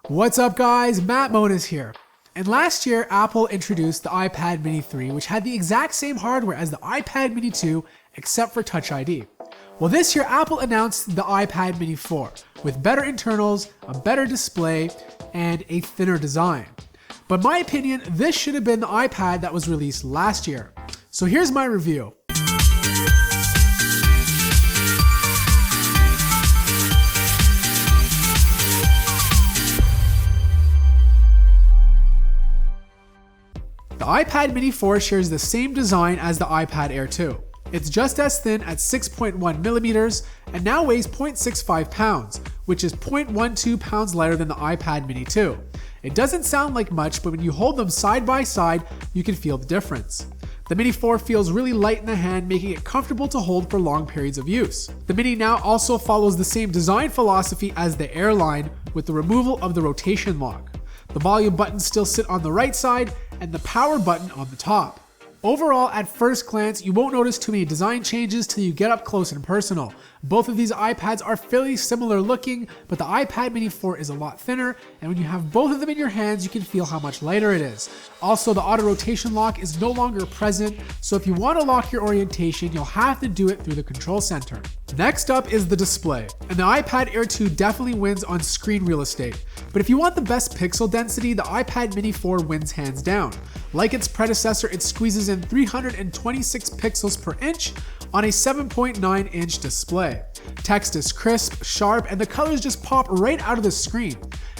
What's up guys, Matt Monas here. And last year, Apple introduced the iPad Mini 3, which had the exact same hardware as the iPad Mini 2, except for Touch ID. Well, this year, Apple announced the iPad Mini 4, with better internals, a better display, and a thinner design. But in my opinion, this should have been the iPad that was released last year. So here's my review. The iPad Mini 4 shares the same design as the iPad Air 2. It's just as thin at 6.1 millimeters and now weighs 0.65 pounds, which is 0.12 pounds lighter than the iPad Mini 2. It doesn't sound like much, but when you hold them side by side, you can feel the difference. The Mini 4 feels really light in the hand, making it comfortable to hold for long periods of use. The Mini now also follows the same design philosophy as the Air line, with the removal of the rotation lock. The volume buttons still sit on the right side, and the power button on the top. Overall, at first glance, you won't notice too many design changes till you get up close and personal. Both of these iPads are fairly similar looking, but the iPad Mini 4 is a lot thinner, and when you have both of them in your hands, you can feel how much lighter it is. Also, the auto rotation lock is no longer present, so if you want to lock your orientation, you'll have to do it through the control center. Next up is the display, and the iPad Air 2 definitely wins on screen real estate. But if you want the best pixel density, the iPad Mini 4 wins hands down. Like its predecessor, it squeezes in 326 pixels per inch on a 7.9-inch display. Text is crisp, sharp, and the colors just pop right out of the screen.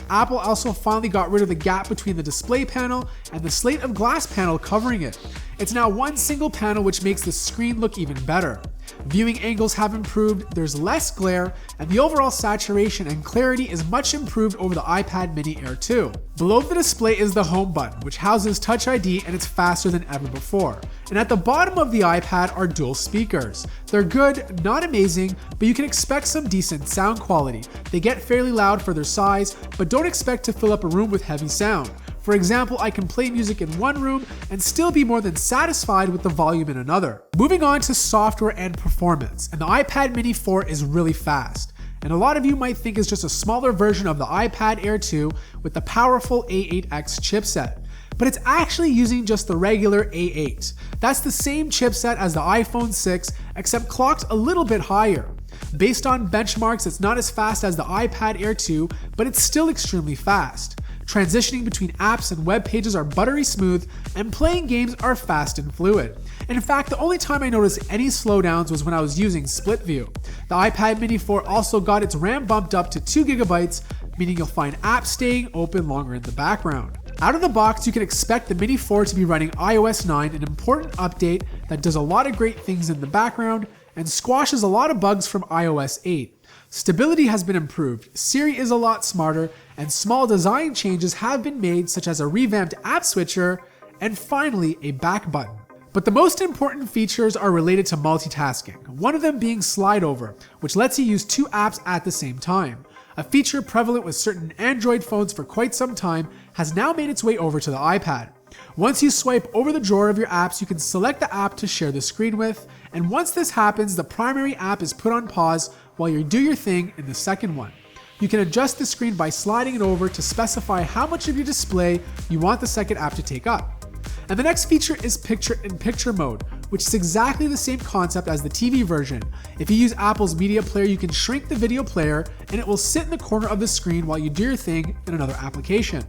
Apple also finally got rid of the gap between the display panel and the slate of glass panel covering it. It's now one single panel, which makes the screen look even better. Viewing angles have improved, there's less glare, and the overall saturation and clarity is much improved over the iPad Mini Air 2. Below the display is the home button, which houses Touch ID, and it's faster than ever before. And at the bottom of the iPad are dual speakers. They're good, not amazing, but you can expect some decent sound quality. They get fairly loud for their size, but don't expect to fill up a room with heavy sound. For example, I can play music in one room and still be more than satisfied with the volume in another. Moving on to software and performance, and the iPad Mini 4 is really fast. And a lot of you might think it's just a smaller version of the iPad Air 2 with the powerful A8X chipset. But it's actually using just the regular A8. That's the same chipset as the iPhone 6, except clocked a little bit higher. Based on benchmarks, it's not as fast as the iPad Air 2, but it's still extremely fast. Transitioning between apps and web pages are buttery smooth, and playing games are fast and fluid. In fact, the only time I noticed any slowdowns was when I was using split view. The iPad Mini 4 also got its RAM bumped up to 2 GB, meaning you'll find apps staying open longer in the background. Out of the box, you can expect the Mini 4 to be running iOS 9, an important update that does a lot of great things in the background and squashes a lot of bugs from iOS 8. Stability has been improved, Siri is a lot smarter, and small design changes have been made, such as a revamped app switcher, and finally a back button. But the most important features are related to multitasking, one of them being slide over, which lets you use two apps at the same time. A feature prevalent with certain Android phones for quite some time has now made its way over to the iPad. Once you swipe over the drawer of your apps, you can select the app to share the screen with, and once this happens, the primary app is put on pause while you do your thing in the second one. You can adjust the screen by sliding it over to specify how much of your display you want the second app to take up. And the next feature is picture-in-picture mode, which is exactly the same concept as the TV version. If you use Apple's media player, you can shrink the video player and it will sit in the corner of the screen while you do your thing in another application.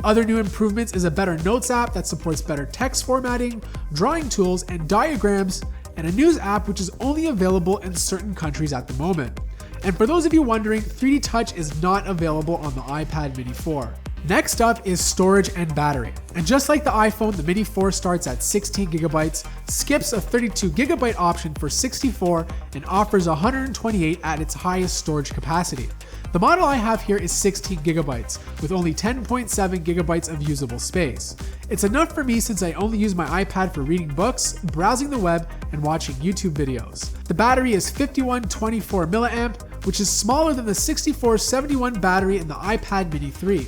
Other new improvements is a better Notes app that supports better text formatting, drawing tools, and diagrams, and a news app which is only available in certain countries at the moment. And for those of you wondering, 3D Touch is not available on the iPad Mini 4. Next up is storage and battery. And just like the iPhone, the Mini 4 starts at 16 GB, skips a 32 GB option for 64, and offers 128 at its highest storage capacity. The model I have here is 16 GB, with only 10.7 GB of usable space. It's enough for me since I only use my iPad for reading books, browsing the web, and watching YouTube videos. The battery is 5124 mAh, which is smaller than the 6471 battery in the iPad Mini 3.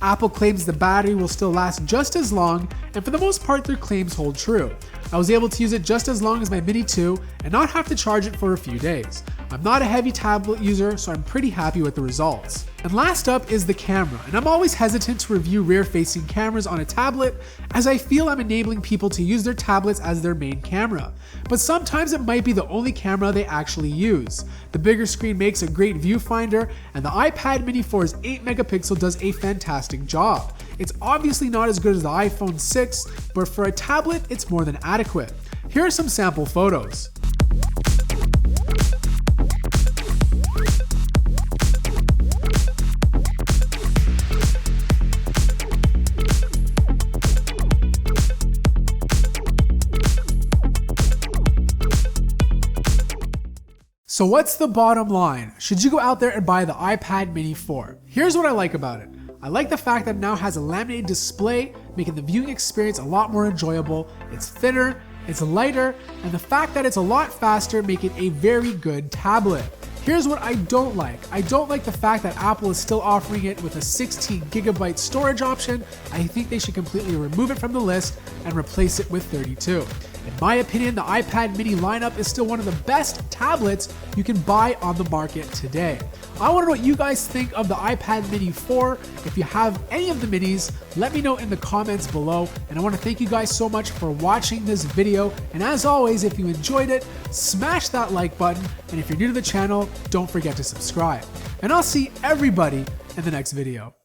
Apple claims the battery will still last just as long, and for the most part their claims hold true. I was able to use it just as long as my Mini 2 and not have to charge it for a few days. I'm not a heavy tablet user, so I'm pretty happy with the results. And last up is the camera, and I'm always hesitant to review rear-facing cameras on a tablet as I feel I'm enabling people to use their tablets as their main camera. But sometimes it might be the only camera they actually use. The bigger screen makes a great viewfinder, and the iPad mini 4's 8 megapixel does a fantastic job. It's obviously not as good as the iPhone 6, but for a tablet, it's more than adequate. Here are some sample photos. So what's the bottom line? Should you go out there and buy the iPad mini 4? Here's what I like about it. I like the fact that it now has a laminated display, making the viewing experience a lot more enjoyable. It's thinner, it's lighter, and the fact that it's a lot faster make it a very good tablet. Here's what I don't like. I don't like the fact that Apple is still offering it with a 16GB storage option. I think they should completely remove it from the list and replace it with 32. In my opinion, the iPad mini lineup is still one of the best tablets you can buy on the market today. I want to know what you guys think of the iPad mini 4. If you have any of the minis, let me know in the comments below. And I want to thank you guys so much for watching this video. And as always, if you enjoyed it, smash that like button. And if you're new to the channel, don't forget to subscribe. And I'll see everybody in the next video.